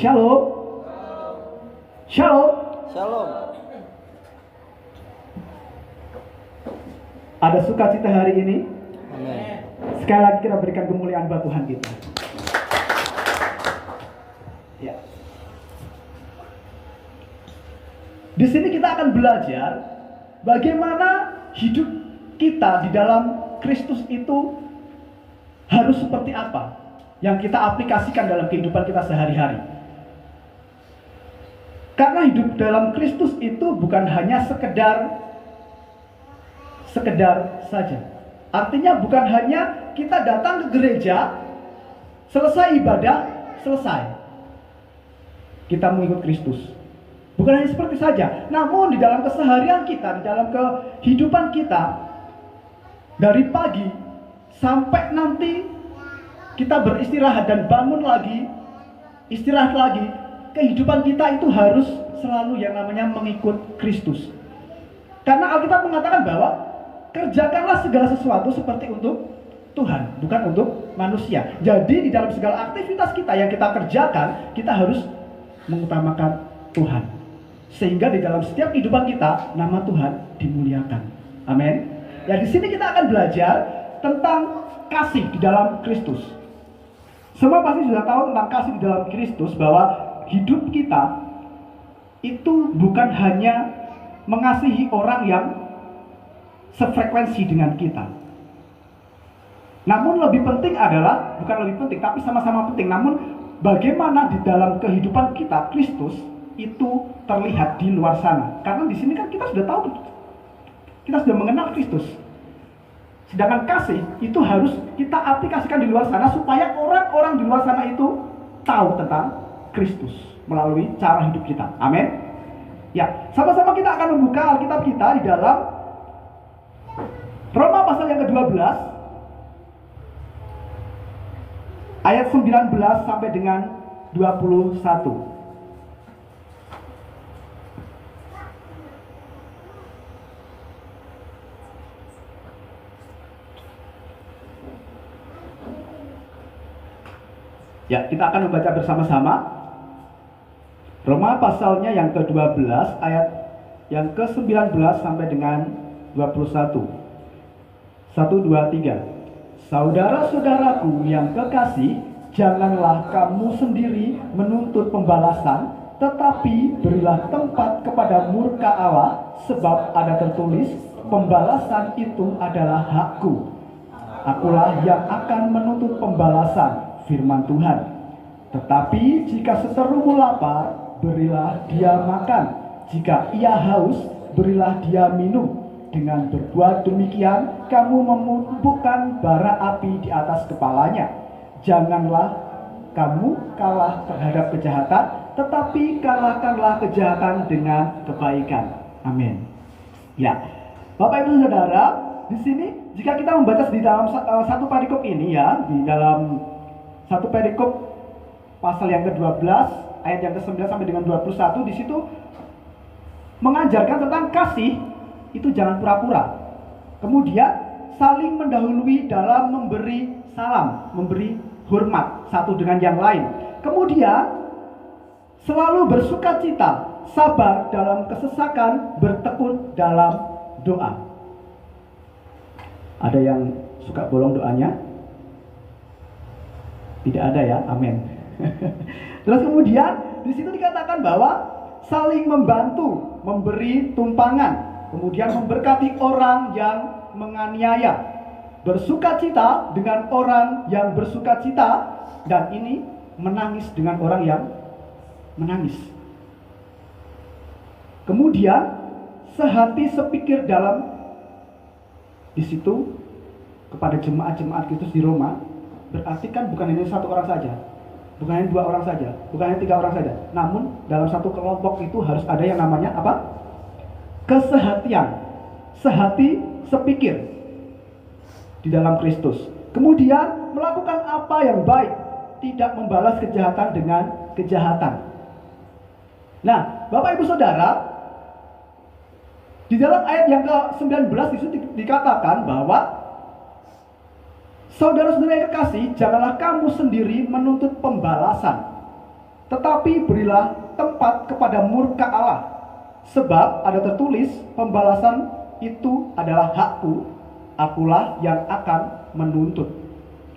Shalom. Shalom. Shalom. Ada sukacita hari ini? Amin. Sekali lagi kita berikan kemuliaan buat Tuhan kita. Ya. Di sini kita akan belajar bagaimana hidup kita di dalam Kristus itu harus seperti apa yang kita aplikasikan dalam kehidupan kita sehari-hari. Karena hidup dalam Kristus itu bukan hanya sekedar saja. Artinya bukan hanya kita datang ke gereja, selesai ibadah, selesai. Kita mengikut Kristus. Bukan hanya seperti saja. Namun di dalam keseharian kita, di dalam kehidupan kita, dari pagi sampai nanti kita beristirahat dan bangun lagi, istirahat lagi, kehidupan kita itu harus selalu yang namanya mengikut Kristus. Karena Alkitab mengatakan bahwa kerjakanlah segala sesuatu seperti untuk Tuhan, bukan untuk manusia. Jadi di dalam segala aktivitas kita yang kita kerjakan, kita harus mengutamakan Tuhan. Sehingga di dalam setiap kehidupan kita, nama Tuhan dimuliakan. Amin. Ya, di sini kita akan belajar tentang kasih di dalam Kristus. Semua pasti sudah tahu tentang kasih di dalam Kristus, bahwa hidup kita itu bukan hanya mengasihi orang yang sefrekuensi dengan kita. Namun lebih penting adalah, bukan lebih penting, tapi sama-sama penting, namun bagaimana di dalam kehidupan kita Kristus itu terlihat di luar sana. Karena di sini kan kita sudah tahu, kita sudah mengenal Kristus. Sedangkan kasih itu harus kita aplikasikan di luar sana supaya orang-orang di luar sana itu tahu tentang Kristus melalui cara hidup kita. Amin. Ya, sama-sama kita akan membuka Alkitab kita di dalam Roma pasal yang ke-12 ayat 19 sampai dengan 21. Ya, kita akan membaca bersama-sama Roma pasalnya yang ke-12 ayat yang ke-19 sampai dengan 21. 1, 2, 3. Saudara-saudaraku yang kekasih, janganlah kamu sendiri menuntut pembalasan, tetapi berilah tempat kepada murka Allah, sebab ada tertulis, pembalasan itu adalah hakku. Akulah yang akan menuntut pembalasan, firman Tuhan. Tetapi jika seterumu lapar, berilah dia makan. Jika ia haus, berilah dia minum. Dengan berbuat demikian, kamu memumpukkan bara api di atas kepalanya. Janganlah kamu kalah terhadap kejahatan, tetapi kalahkanlah kejahatan dengan kebaikan. Amin. Ya, Bapak Ibu Saudara, di sini jika kita membaca di dalam satu perikop ini, ya, di dalam satu perikop pasal yang ke-12 ayat yang ke-9 sampai dengan 21, di situ mengajarkan tentang kasih itu jangan pura-pura. Kemudian saling mendahului dalam memberi salam, memberi hormat satu dengan yang lain. Kemudian selalu bersukacita, sabar dalam kesesakan, bertekun dalam doa. Ada yang suka bolong doanya? Tidak ada, ya, amin. Terus kemudian di situ dikatakan bahwa saling membantu, memberi tumpangan, kemudian memberkati orang yang menganiaya, bersukacita dengan orang yang bersukacita, dan ini menangis dengan orang yang menangis. Kemudian sehati sepikir dalam, di situ kepada jemaat-jemaat Kristus di Roma, berarti kan bukan hanya satu orang saja, bukan hanya dua orang saja, bukan hanya tiga orang saja. Namun dalam satu kelompok itu harus ada yang namanya apa? Kesehatian, sehati sepikir di dalam Kristus. Kemudian melakukan apa yang baik, tidak membalas kejahatan dengan kejahatan. Nah, Bapak Ibu Saudara, di dalam ayat yang ke-19 itu dikatakan bahwa saudara-saudara yang kekasih, janganlah kamu sendiri menuntut pembalasan. tetapi berilah tempat kepada murka Allah. Sebab ada tertulis, pembalasan itu adalah hakku, akulah yang akan menuntut.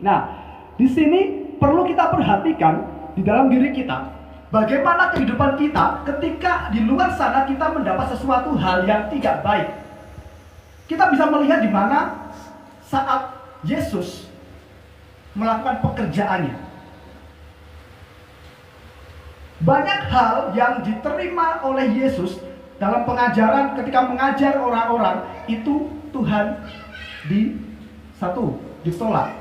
Nah, di sini perlu kita perhatikan di dalam diri kita, bagaimana kehidupan kita ketika di luar sana kita mendapat sesuatu hal yang tidak baik. Kita bisa melihat di mana saat Yesus melakukan pekerjaannya. Banyak hal yang diterima oleh Yesus dalam pengajaran ketika mengajar orang-orang itu Tuhan ditolak.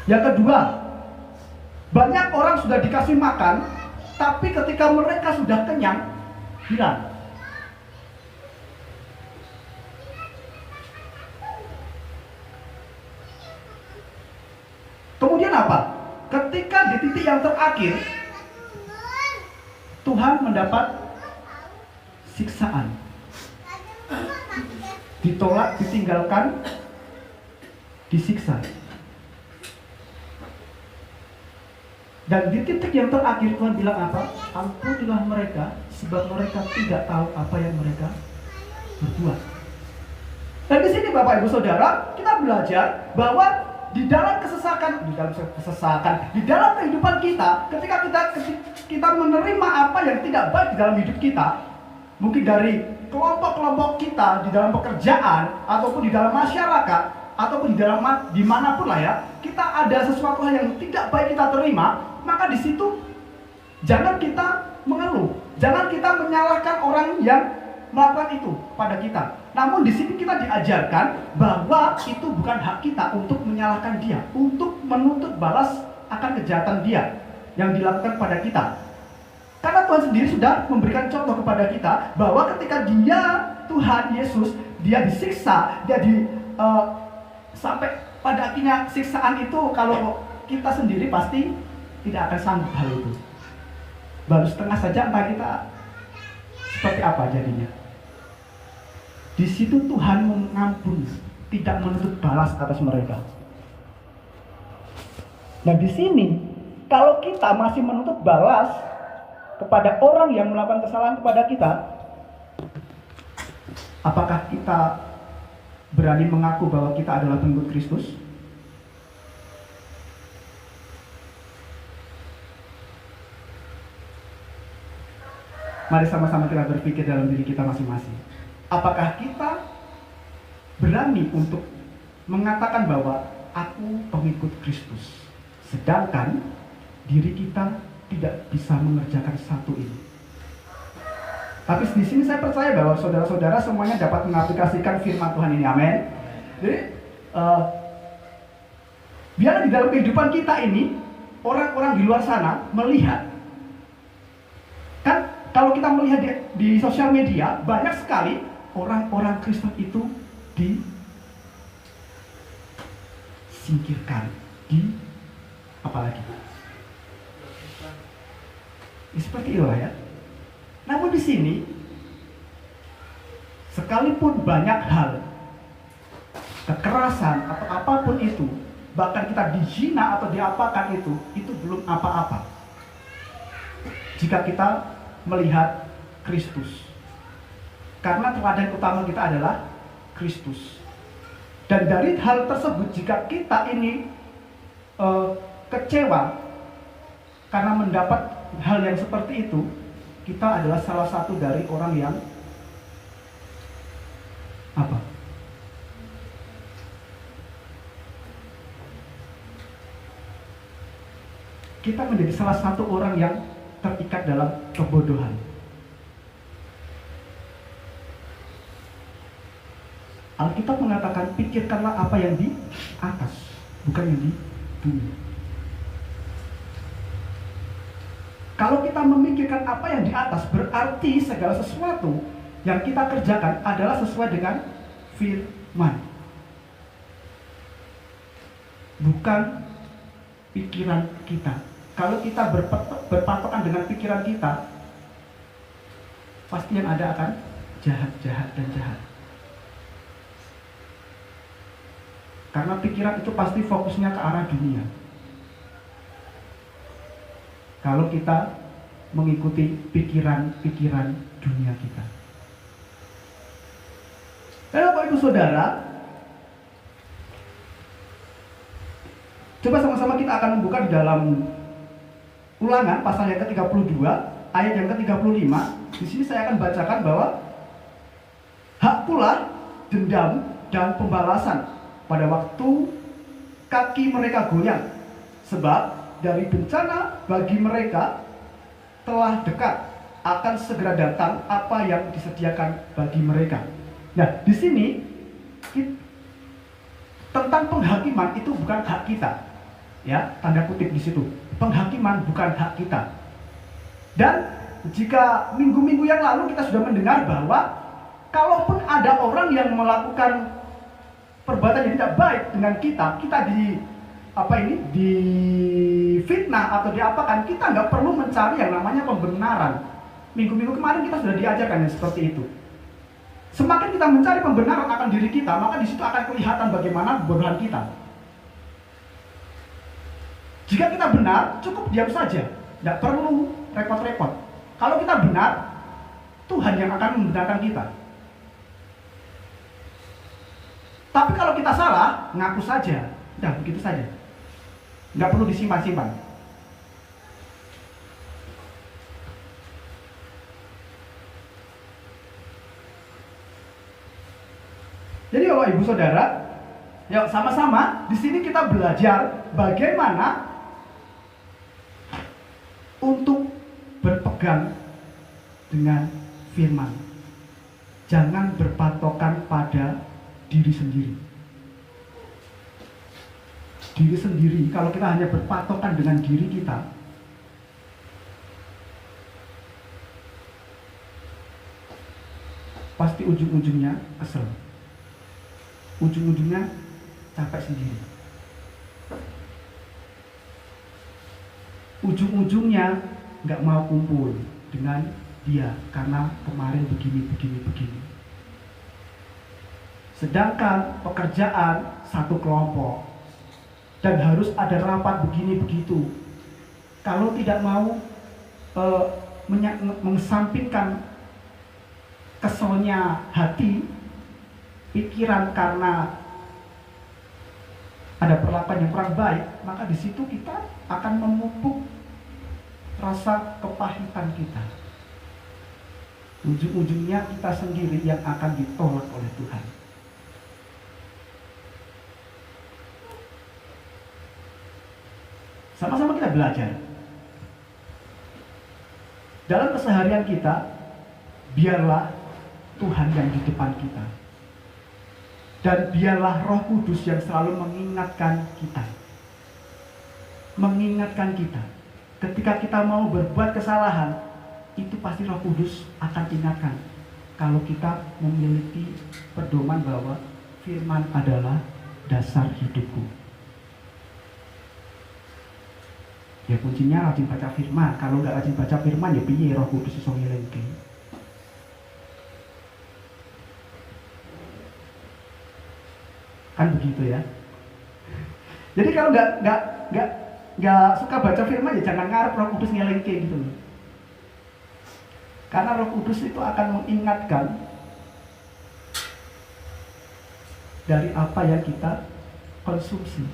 Yang kedua, banyak orang sudah dikasih makan, tapi ketika mereka sudah kenyang, hilang. Kemudian apa? Ketika di titik yang terakhir, Tuhan mendapat siksaan. Ditolak, ditinggalkan, disiksa. Dan di titik yang terakhir Tuhan bilang apa? Ampunilah mereka, sebab mereka tidak tahu apa yang mereka berbuat. Dan di sini Bapak Ibu Saudara, kita belajar bahwa di dalam kehidupan kita, ketika kita menerima apa yang tidak baik di dalam hidup kita, mungkin dari kelompok-kelompok kita, di dalam pekerjaan, ataupun di dalam masyarakat, ataupun di manapun lah ya, kita ada sesuatu hal yang tidak baik kita terima, maka di situ jangan kita mengeluh, jangan kita menyalahkan orang yang melakukan itu pada kita. Namun di sini kita diajarkan bahwa itu bukan hak kita untuk menyalahkan dia, untuk menuntut balas akan kejahatan dia yang dilakukan pada kita. Karena Tuhan sendiri sudah memberikan contoh kepada kita bahwa ketika Tuhan Yesus, dia disiksa, sampai pada akhirnya siksaan itu, kalau kita sendiri pasti tidak akan sanggup hal itu. Baru setengah saja entah kita seperti apa jadinya. Di situ Tuhan mengampuni, tidak menuntut balas atas mereka. Nah di sini, kalau kita masih menuntut balas kepada orang yang melakukan kesalahan kepada kita, apakah kita berani mengaku bahwa kita adalah pengikut Kristus? Mari sama-sama kita berpikir dalam diri kita masing-masing. Apakah kita berani untuk mengatakan bahwa aku pengikut Kristus, sedangkan diri kita tidak bisa mengerjakan satu ini? Tapi di sini saya percaya bahwa saudara-saudara semuanya dapat mengaplikasikan firman Tuhan ini, amin. Jadi biarlah di dalam kehidupan kita ini orang-orang di luar sana melihat. Kan kalau kita melihat di sosial media, banyak sekali orang-orang Kristen itu disingkirkan, apalagi seperti itulah ya. Namun di sini, sekalipun banyak hal kekerasan atau apapun itu, bahkan kita dihina atau diapakan itu belum apa-apa jika kita melihat Kristus. Karena teladan utama kita adalah Kristus. Dan dari hal tersebut, jika kita ini kecewa karena mendapat hal yang seperti itu, kita adalah salah satu dari orang yang kita menjadi salah satu orang yang terikat dalam kebodohan. Alkitab mengatakan, pikirkanlah apa yang di atas, bukan yang di bumi. Kalau kita memikirkan apa yang di atas, berarti segala sesuatu yang kita kerjakan adalah sesuai dengan firman, bukan pikiran kita. Kalau kita berpatokan dengan pikiran kita, pasti yang ada akan jahat. Karena pikiran itu pasti fokusnya ke arah dunia. kalau kita mengikuti pikiran-pikiran dunia kita. Bapak Ibu Saudara, coba sama-sama kita akan membuka di dalam Ulangan pasal yang ke-32 ayat yang ke-35. Di sini saya akan bacakan bahwa hak pula dendam dan pembalasan pada waktu kaki mereka goyang, sebab dari bencana bagi mereka telah dekat, akan segera datang apa yang disediakan bagi mereka. Nah, di sini tentang penghakiman itu bukan hak kita, ya, tanda kutip di situ. Penghakiman bukan hak kita. Dan jika minggu-minggu yang lalu kita sudah mendengar bahwa kalaupun ada orang yang melakukan perbuatan yang tidak baik dengan kita difitnah atau diapakan, kita nggak perlu mencari yang namanya pembenaran. Minggu-minggu kemarin kita sudah diajarkan yang seperti itu. Semakin kita mencari pembenaran akan diri kita, maka di situ akan kelihatan bagaimana kebodohan kita. Jika kita benar, cukup diam saja, tidak perlu repot-repot. Kalau kita benar, Tuhan yang akan membenarkan kita. Tapi kalau kita salah, ngaku saja, udah begitu saja, nggak perlu disimpan-simpan. Jadi Bapak Ibu Saudara, yuk sama-sama di sini kita belajar bagaimana untuk berpegang dengan firman. Jangan berpatokan pada diri sendiri. Diri sendiri, kalau kita hanya berpatokan dengan diri kita, pasti ujung-ujungnya kesel. Ujung-ujungnya capek sendiri. Ujung-ujungnya nggak mau kumpul dengan dia karena kemarin begini. Sedangkan pekerjaan satu kelompok dan harus ada rapat begini begitu. Kalau tidak mau mengesampingkan keselnya hati, pikiran karena ada perlakuan yang kurang baik, maka di situ kita akan memupuk rasa kepahitan kita. Ujung-ujungnya kita sendiri yang akan ditolak oleh Tuhan. Sama-sama kita belajar. Dalam keseharian kita, biarlah Tuhan yang di depan kita. Dan biarlah Roh Kudus yang selalu mengingatkan kita. Mengingatkan kita. Ketika kita mau berbuat kesalahan, itu pasti Roh Kudus akan ingatkan. Kalau kita memiliki pedoman bahwa firman adalah dasar hidupku. Ya kuncinya rajin baca firman. Kalau nggak rajin baca firman, ya piye Roh Kudus iso ngelingke. Kan begitu ya. Jadi kalau nggak suka baca firman, ya jangan ngarep Roh Kudus ngelingke gitu loh. Karena Roh Kudus itu akan mengingatkan dari apa yang kita konsumsi.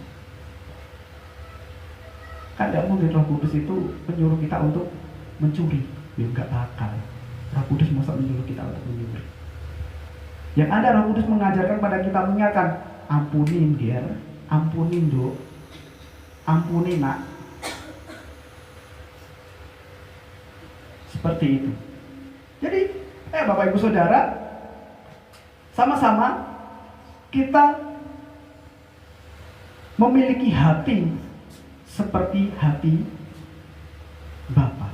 Kan tidak mungkin Roh Kudus itu menyuruh kita untuk mencuri. Ya nggak bakal. Roh Kudus masa menyuruh kita untuk mencuri. Yang ada Roh Kudus mengajarkan pada kita, mengingatkan, ampunin dia, ampunin dok, ampunin nak. Seperti itu. Jadi, Bapak Ibu Saudara, sama-sama kita memiliki hati seperti hati Bapa.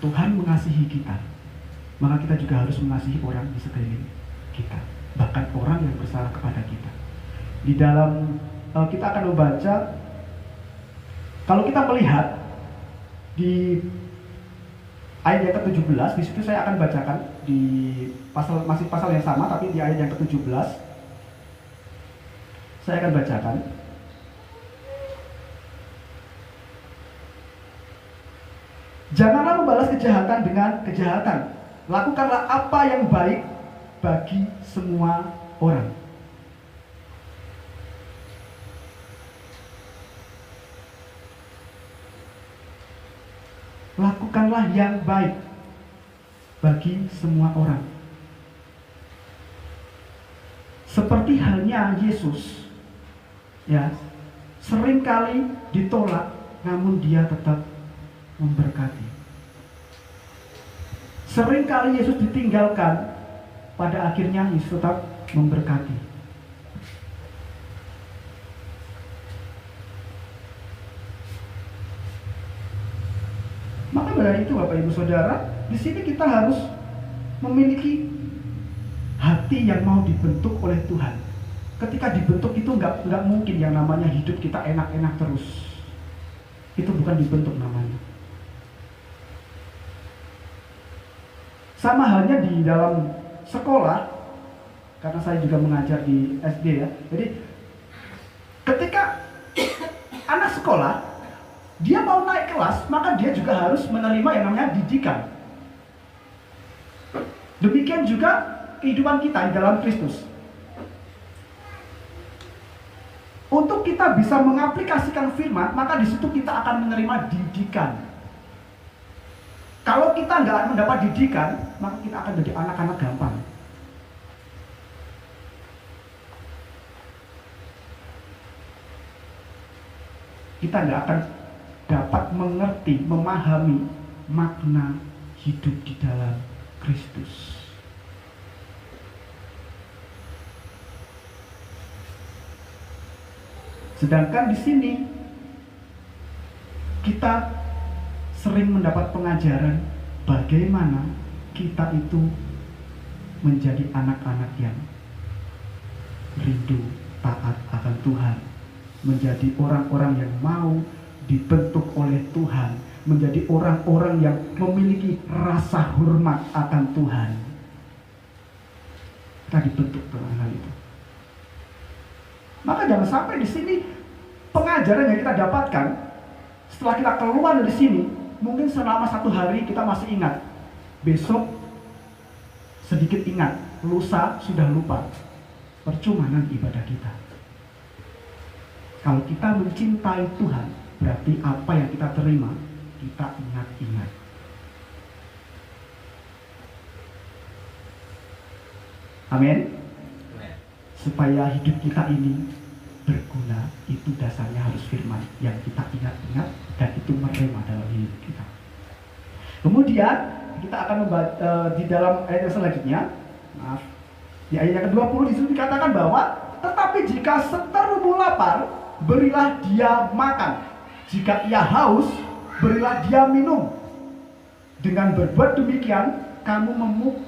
Tuhan mengasihi kita, maka kita juga harus mengasihi orang di sekeliling kita, bahkan orang yang bersalah kepada kita. Di dalam kita akan membaca, kalau kita melihat di ayat yang ke-17, di situ saya akan bacakan di masih pasal yang sama, tapi di ayat yang ke-17 saya akan bacakan. Janganlah membalas kejahatan dengan kejahatan. Lakukanlah apa yang baik bagi semua orang. Lakukanlah yang baik bagi semua orang. Seperti halnya Yesus, ya, seringkali ditolak, namun dia tetap memberkati. Seringkali Yesus ditinggalkan, pada akhirnya Yesus tetap memberkati. Maka dari itu Bapak Ibu Saudara, di sini kita harus memiliki hati yang mau dibentuk oleh Tuhan. Ketika dibentuk itu nggak mungkin yang namanya hidup kita enak-enak terus. Itu bukan dibentuk namanya. Sama halnya di dalam sekolah, karena saya juga mengajar di SD ya. Jadi ketika anak sekolah dia mau naik kelas, maka dia juga harus menerima yang namanya didikan. Demikian juga kehidupan kita di dalam Kristus. Untuk kita bisa mengaplikasikan firman, maka di situ kita akan menerima didikan. Kalau kita nggak mendapat didikan, maka kita akan jadi anak-anak gampang. Kita nggak akan dapat mengerti, memahami makna hidup di dalam Kristus. Sedangkan di sini kita sering mendapat pengajaran bagaimana kita itu menjadi anak-anak yang rindu taat akan Tuhan, menjadi orang-orang yang mau dibentuk oleh Tuhan, menjadi orang-orang yang memiliki rasa hormat akan Tuhan. Kita dibentuk dalam hal itu. Maka jangan sampai di sini pengajaran yang kita dapatkan setelah kita keluar dari sini, mungkin selama 1 hari kita masih ingat, besok sedikit ingat, lusa sudah lupa. Percuma nanti ibadah kita. Kalau kita mencintai Tuhan, berarti apa yang kita terima, kita ingat-ingat. Amin. Supaya hidup kita ini berguna, itu dasarnya harus firman yang kita ingat-ingat dan itu merema dalam hidup kita. Kemudian kita akan membaca di dalam ayat yang selanjutnya, di ayat yang ke-20 disitu dikatakan bahwa tetapi jika seterumu lapar, berilah dia makan. Jika ia haus, berilah dia minum. Dengan berbuat demikian, kamu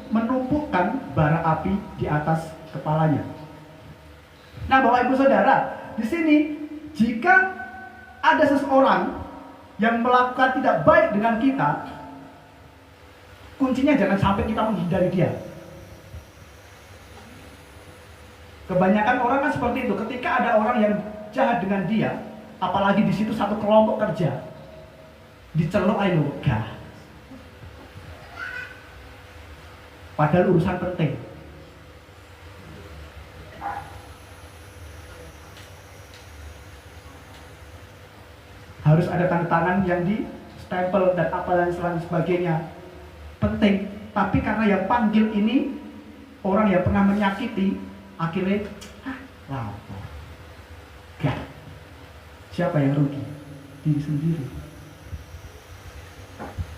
menumpukan bara api di atas kepalanya. Nah, Bapak Ibu Saudara, di sini jika ada seseorang yang melakukan tidak baik dengan kita, kuncinya jangan sampai kita menghindari dia. Kebanyakan orang kan seperti itu. Ketika ada orang yang jahat dengan dia, apalagi di situ satu kelompok kerja, diceluk ayo gah. Padahal urusan penting. Harus ada tanda tangan yang di stempel dan apa dan sebagainya. Penting. Tapi karena yang panggil ini orang yang pernah menyakiti, akhirnya lapor. Gak. Siapa yang rugi? Diri sendiri.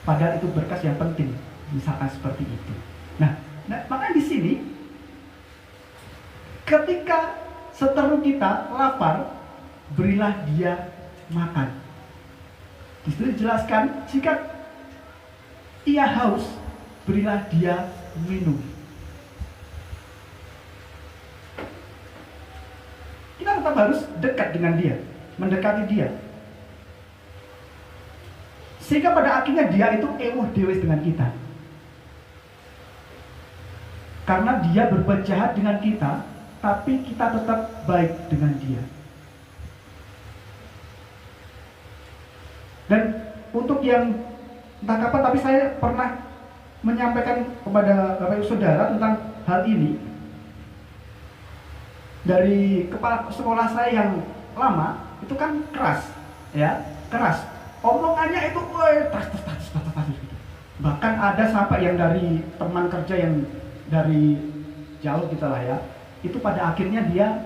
Padahal itu berkas yang penting, misalkan seperti itu. Nah makanya di sini ketika seteru kita lapar, berilah dia makan. Di situ dijelaskan jika ia haus, berilah dia minum. Kita tetap harus dekat dengan dia, mendekati dia. Sehingga pada akhirnya dia itu ewuh dewes dengan kita. Karena dia berbuat jahat dengan kita, tapi kita tetap baik dengan dia. Dan untuk yang entah kapan, tapi saya pernah menyampaikan kepada Bapak Ibu Saudara tentang hal ini. Dari kepala sekolah saya yang lama itu kan keras, ya, keras. Omongannya itu, tas gitu. Bahkan ada sampai yang dari teman kerja yang dari jauh gitu lah ya, itu pada akhirnya dia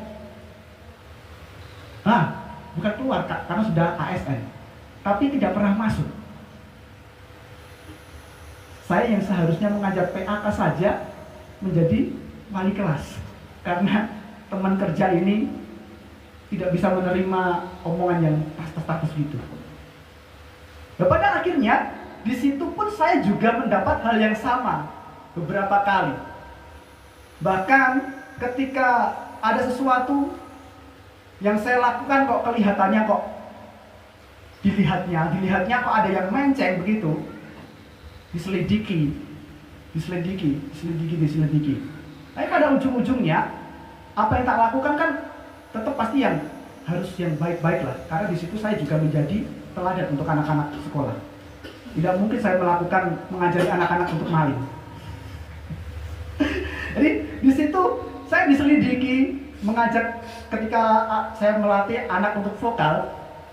bukan keluar karena sudah ASN, tapi tidak pernah masuk. Saya yang seharusnya mengajar PAK saja menjadi wali kelas karena teman kerja ini tidak bisa menerima omongan yang tas gitu. Dan pada akhirnya di situ pun saya juga mendapat hal yang sama beberapa kali. Bahkan ketika ada sesuatu yang saya lakukan kok kelihatannya kok dilihatnya kok ada yang menceng begitu, diselidiki. Tapi pada ujung-ujungnya apa yang tak lakukan kan tetap pasti yang harus yang baik-baik lah. Karena di situ saya juga menjadi teladan untuk anak-anak sekolah. Tidak mungkin saya mengajari anak-anak untuk maling. Jadi di situ saya diselidiki, mengajak ketika saya melatih anak untuk vokal,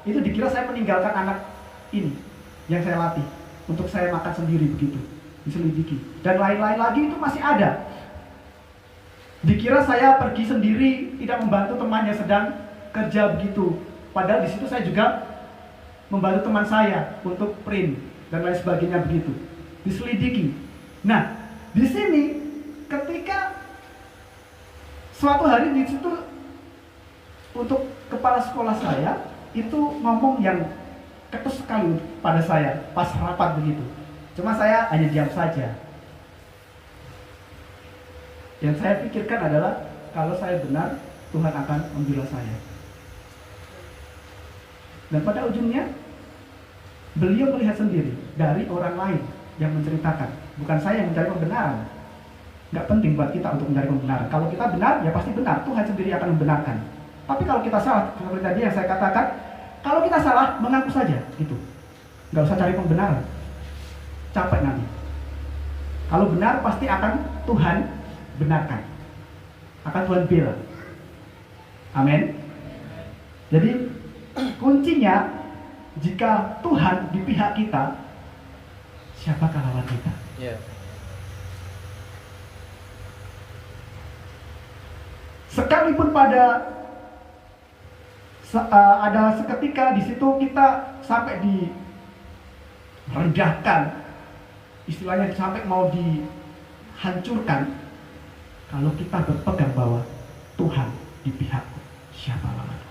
itu dikira saya meninggalkan anak ini yang saya latih untuk saya makan sendiri begitu, diselidiki. Dan lain-lain lagi itu masih ada. Dikira saya pergi sendiri, tidak membantu teman yang sedang kerja begitu. Padahal di situ saya juga membantu teman saya untuk print dan lain sebagainya begitu. Diselidiki. Nah, di sini ketika suatu hari di situ untuk kepala sekolah saya itu ngomong yang ketus sekali pada saya pas rapat begitu. Cuma saya hanya diam saja. Yang saya pikirkan adalah kalau saya benar, Tuhan akan membela saya. Dan pada ujungnya beliau melihat sendiri dari orang lain yang menceritakan, bukan saya yang mencari pembenaran. Nggak penting buat kita untuk mencari pembenaran. Kalau kita benar, ya pasti benar. Tuhan sendiri akan membenarkan. Tapi kalau kita salah, seperti tadi yang saya katakan, kalau kita salah, mengaku saja, gitu. Nggak usah cari pembenaran. Capek nanti. Kalau benar, pasti akan Tuhan benarkan. Akan Tuhan bela. Amin. Jadi, kuncinya, jika Tuhan di pihak kita, siapakah lawan kita? Yeah. Sekalipun ada seketika di situ kita sampai direndahkan, istilahnya sampai mau dihancurkan, kalau kita berpegang bahwa Tuhan di pihakku, siapa lawanku?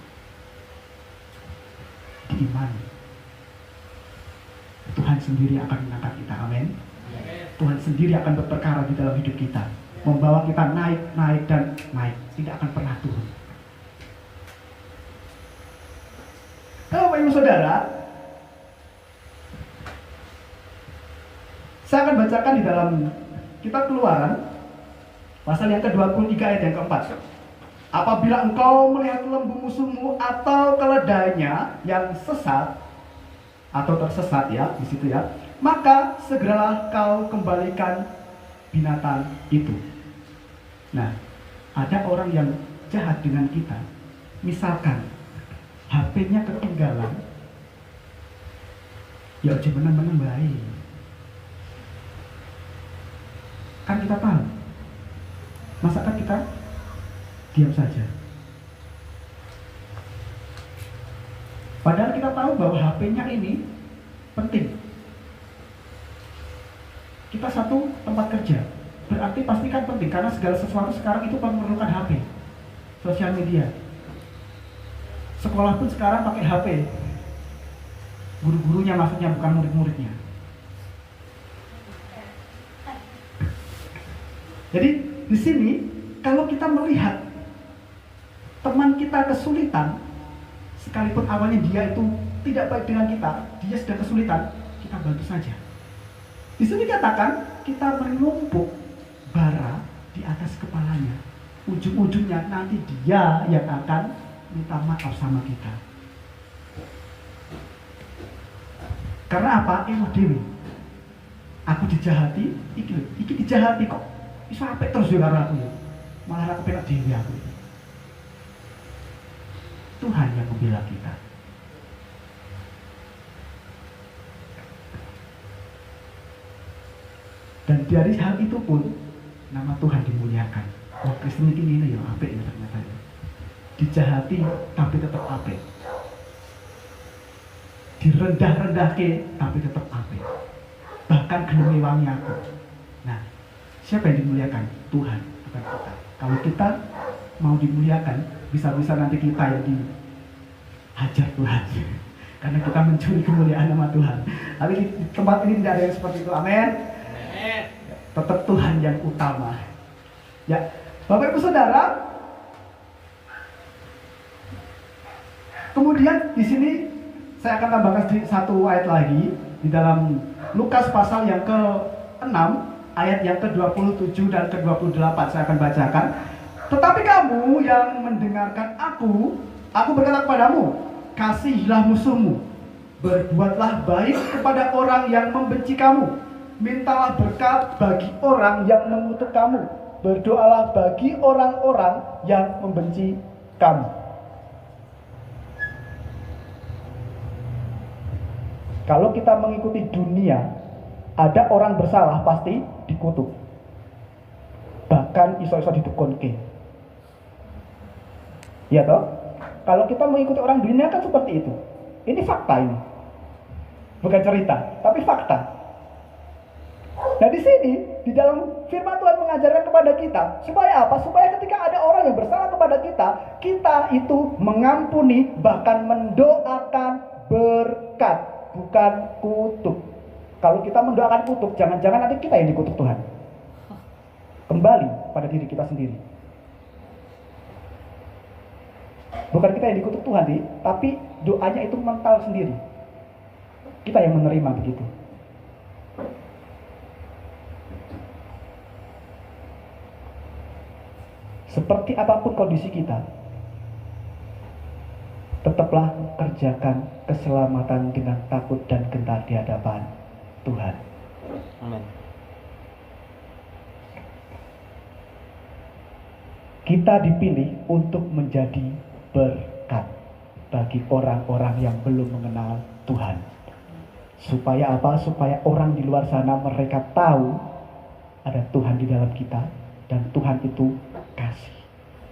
Diimani. Tuhan sendiri akan mengangkat kita, amin. Tuhan sendiri akan berperkara di dalam hidup kita, membawa kita naik dan naik, tidak akan pernah turun. Bapak Ibu Saudara, saya akan bacakan di dalam kitab Keluaran pasal yang ke-23 ayat yang keempat. Apabila engkau melihat lembu musuhmu atau keledainya yang sesat atau tersesat, ya di situ ya, maka segeralah kau kembalikan binatang itu. Nah, ada orang yang jahat dengan kita. Misalkan HP-nya ketinggalan, ya aja menang-menang baik. Kan kita tahu, masakan kita diam saja. Padahal kita tahu bahwa HP-nya ini penting. Kita satu tempat kerja, berarti pasti kan penting, karena segala sesuatu sekarang itu memerlukan HP, sosial media. Sekolah pun sekarang pakai HP. Guru-gurunya maksudnya, bukan murid-muridnya. Jadi di sini kalau kita melihat teman kita kesulitan, sekalipun awalnya dia itu tidak baik dengan kita, dia sedang kesulitan, kita bantu saja. Di sini dikatakan kita menumpuk bara di atas kepalanya. Ujung-ujungnya nanti dia yang akan minta maaf sama kita. Karena apa? Dewi. Aku dijahati, iki dijahati kok. Bisa apik terus yo karo aku ya. Malah aku penak dhewe aku. Tuhan yang membela kita. Dan dari hal itu pun nama Tuhan dimuliakan. Oh, Kristen ini ya apik ya ternyata. Dijahati tapi tetap apik. Direndah-rendahke tapi tetap apik. Bahkan gelem wangi aku. Nah, siapa yang dimuliakan? Tuhan, bukan kita. Kalau kita mau dimuliakan, bisa-bisa nanti kita yang dihajar Tuhan. Karena kita mencuri kemuliaan nama Tuhan. Tapi di tempat ini tidak ada yang seperti itu. Amin. Tetap Tuhan yang utama. Ya, Bapak Ibu Saudara. Kemudian di sini saya akan tambahkan satu ayat lagi di dalam Lukas pasal yang ke-6 ayat yang ke-27 dan ke-28 saya akan bacakan. Tetapi kamu yang mendengarkan aku berkata kepadamu, kasihilah musuhmu, berbuatlah baik kepada orang yang membenci kamu, mintalah berkat bagi orang yang mengutuk kamu, berdoalah bagi orang-orang yang membenci kamu. Kalau kita mengikuti dunia, ada orang bersalah pasti dikutuk. Bahkan iso-iso ditekonke. Ya toh? Kalau kita mengikuti orang dunia kan seperti itu. Ini fakta ini. Bukan cerita, tapi fakta. Nah di sini, di dalam firman Tuhan mengajarkan kepada kita, supaya apa? Supaya ketika ada orang yang bersalah kepada kita, kita itu mengampuni, bahkan mendoakan berkat. Bukan kutuk. Kalau kita mendoakan kutuk, jangan-jangan nanti kita yang dikutuk Tuhan. Kembali pada diri kita sendiri. Bukan kita yang dikutuk Tuhan, tapi doanya itu mental sendiri. Kita yang menerima begitu. Seperti apapun kondisi kita, tetaplah kerjakan keselamatan dengan takut dan gentar di hadapan Tuhan. Amin. Kita dipilih untuk menjadi berkat bagi orang-orang yang belum mengenal Tuhan. Supaya apa? Supaya orang di luar sana mereka tahu ada Tuhan di dalam kita dan Tuhan itu kasih.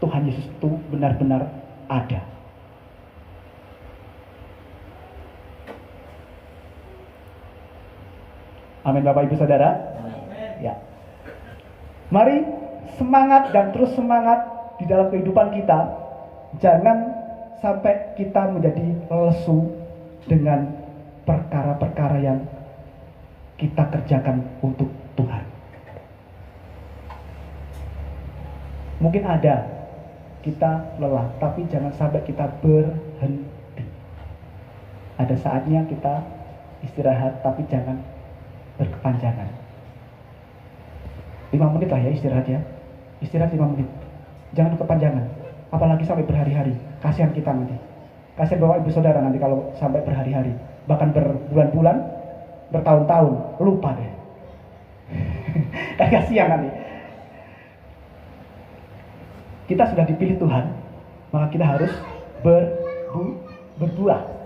Tuhan Yesus itu benar-benar ada. Amin Bapak Ibu Saudara. Ya. Mari semangat dan terus semangat di dalam kehidupan kita. Jangan sampai kita menjadi lesu dengan perkara-perkara yang kita kerjakan untuk Tuhan. Mungkin ada kita lelah, tapi jangan sampai kita berhenti. Ada saatnya kita istirahat, tapi jangan berkepanjangan. 5 menit lah ya istirahat ya. Istirahat 5 menit. Jangan berkepanjangan. Apalagi sampai berhari-hari. Kasihan kita nanti. Kasihan Bapak Ibu Saudara nanti kalau sampai berhari-hari. Bahkan berbulan-bulan, bertahun-tahun. Lupa deh. Kasihan nanti. Kita sudah dipilih Tuhan. Maka kita harus berbuah.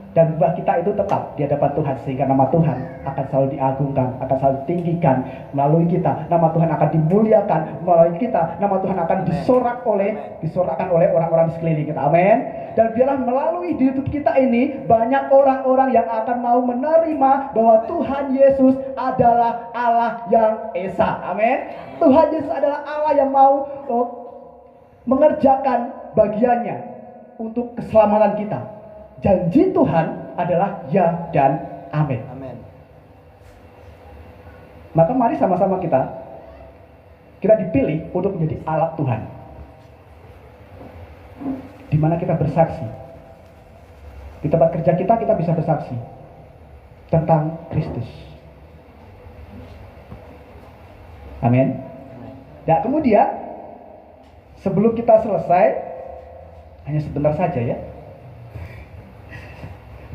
Dan buah kita itu tetap di hadapan Tuhan. Sehingga nama Tuhan akan selalu diagungkan, akan selalu ditinggikan melalui kita. Nama Tuhan akan dimuliakan melalui kita. Nama Tuhan akan disorakkan oleh orang-orang di sekeliling kita. Amin. Dan biarlah melalui hidup kita ini banyak orang-orang yang akan mau menerima bahwa Tuhan Yesus adalah Allah yang Esa. Amin. Tuhan Yesus adalah Allah yang mau mengerjakan bagiannya untuk keselamatan kita. Janji Tuhan adalah ya dan amin. Amin. Maka mari sama-sama kita dipilih untuk menjadi alat Tuhan. Di mana kita bersaksi. Di tempat kerja kita bisa bersaksi tentang Kristus. Amin. Nah, kemudian sebelum kita selesai, hanya sebentar saja ya.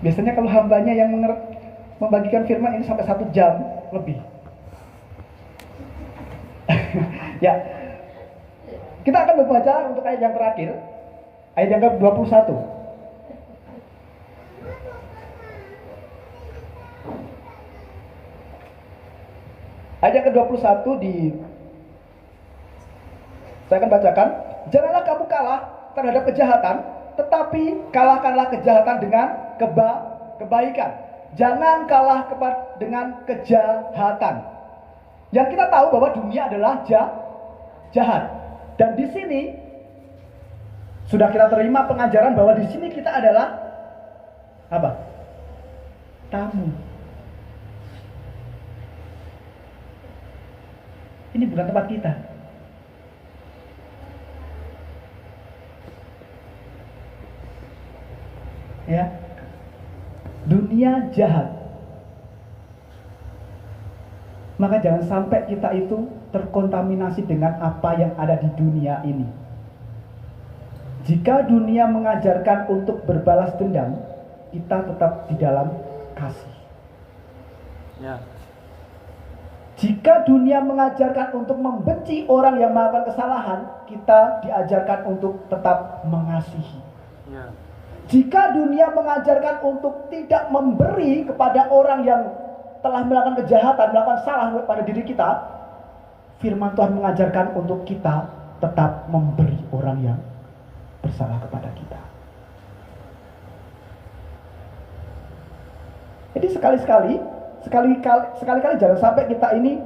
Biasanya kalau hambanya yang membagikan firman ini sampai 1 jam lebih. Ya, kita akan membaca untuk ayat yang terakhir, ayat yang ke-21. Ayat yang ke-21 saya akan bacakan. Janganlah kamu kalah terhadap kejahatan, tetapi kalahkanlah kejahatan dengan kebaikan. Jangan kalah dengan kejahatan. Yang kita tahu bahwa dunia adalah jahat. Dan di sini sudah kita terima pengajaran bahwa di sini kita adalah apa? Tamu. Ini bukan tempat kita. Ya. Dunia jahat. Maka jangan sampai kita itu terkontaminasi dengan apa yang ada di dunia ini. Jika dunia mengajarkan untuk berbalas dendam, kita tetap di dalam kasih. Ya. Jika dunia mengajarkan untuk membenci orang yang melakukan kesalahan, kita diajarkan untuk tetap mengasihi. Ya. Jika dunia mengajarkan untuk tidak memberi kepada orang yang telah melakukan kejahatan, melakukan salah pada diri kita, firman Tuhan mengajarkan untuk kita tetap memberi orang yang bersalah kepada kita. Jadi sekali-kali jangan sampai kita ini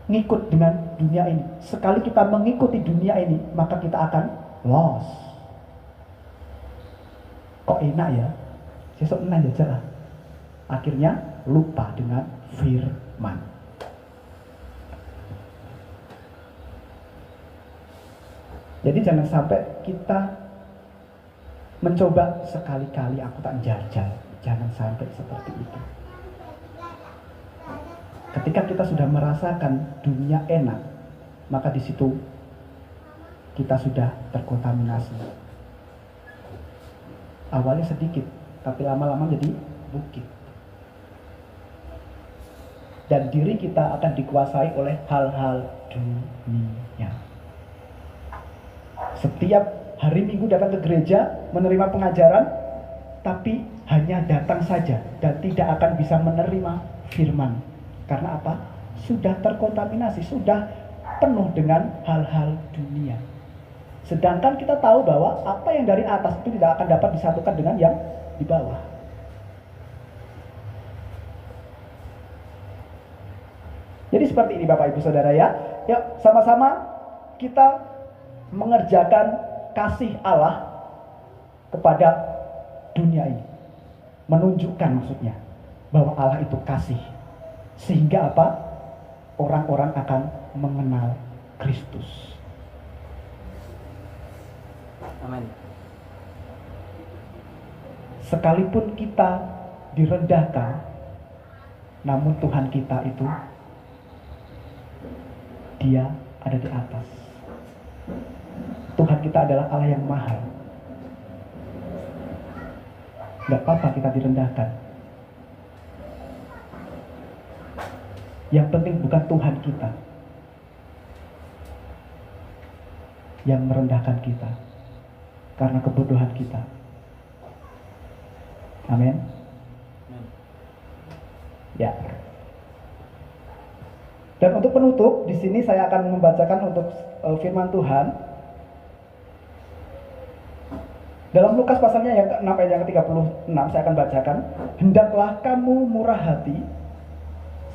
ngikut dengan dunia ini. Sekali kita mengikuti dunia ini, maka kita akan lost. Kok enak ya? Besok enak aja lah. Akhirnya lupa dengan firman. Jadi jangan sampai kita mencoba sekali-kali aku tak jajal. Jangan sampai seperti itu. Ketika kita sudah merasakan dunia enak, maka di situ kita sudah terkontaminasi. Awalnya sedikit, tapi lama-lama jadi bukit. Dan diri kita akan dikuasai oleh hal-hal dunia. Setiap hari Minggu datang ke gereja, menerima pengajaran, tapi hanya datang saja dan tidak akan bisa menerima firman. Karena apa? Sudah terkontaminasi, sudah penuh dengan hal-hal dunia. Sedangkan kita tahu bahwa apa yang dari atas itu tidak akan dapat disatukan dengan yang di bawah. Jadi seperti ini Bapak Ibu Saudara ya. Yuk sama-sama kita mengerjakan kasih Allah kepada dunia ini. Menunjukkan maksudnya bahwa Allah itu kasih. Sehingga apa? Orang-orang akan mengenal Kristus. Amin. Sekalipun kita direndahkan, namun Tuhan kita itu Dia ada di atas. Tuhan kita adalah Allah yang mahal. Gak apa-apa kita direndahkan. Yang penting bukan Tuhan kita yang merendahkan kita karena kebodohan kita. Amin. Ya. Dan untuk penutup, di sini saya akan membacakan untuk firman Tuhan dalam Lukas pasalnya yang ke-6 ayat yang ke-36. Saya akan bacakan. Hendaklah kamu murah hati,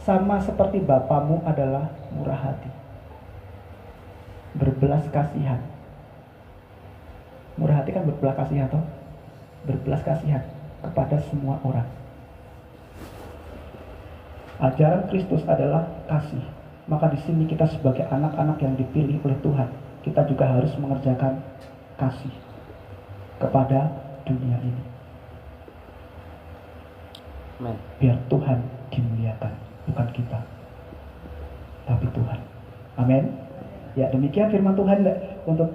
sama seperti Bapamu adalah murah hati. Berbelas kasihan. Murah hati kan berbelas kasihan toh? Berbelas kasihan kepada semua orang. Ajaran Kristus adalah kasih. Maka di sini kita sebagai anak-anak yang dipilih oleh Tuhan, kita juga harus mengerjakan kasih kepada dunia ini. Amen. Biar Tuhan dimuliakan, bukan kita, tapi Tuhan. Amin. Ya, demikian firman Tuhan untuk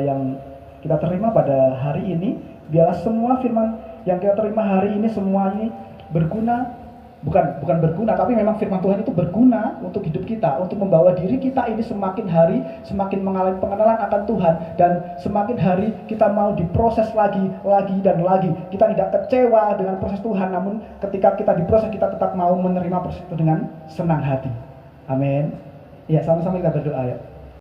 yang kita terima pada hari ini. Biarlah semua firman yang kita terima hari ini semua ini berguna bukan berguna, tapi memang firman Tuhan itu berguna untuk hidup kita, untuk membawa diri kita ini semakin hari semakin mengalami pengenalan akan Tuhan, dan semakin hari kita mau diproses lagi dan lagi. Kita tidak kecewa dengan proses Tuhan, namun ketika kita diproses kita tetap mau menerima proses itu dengan senang hati. Amin. Ya, sama-sama kita berdoa ya.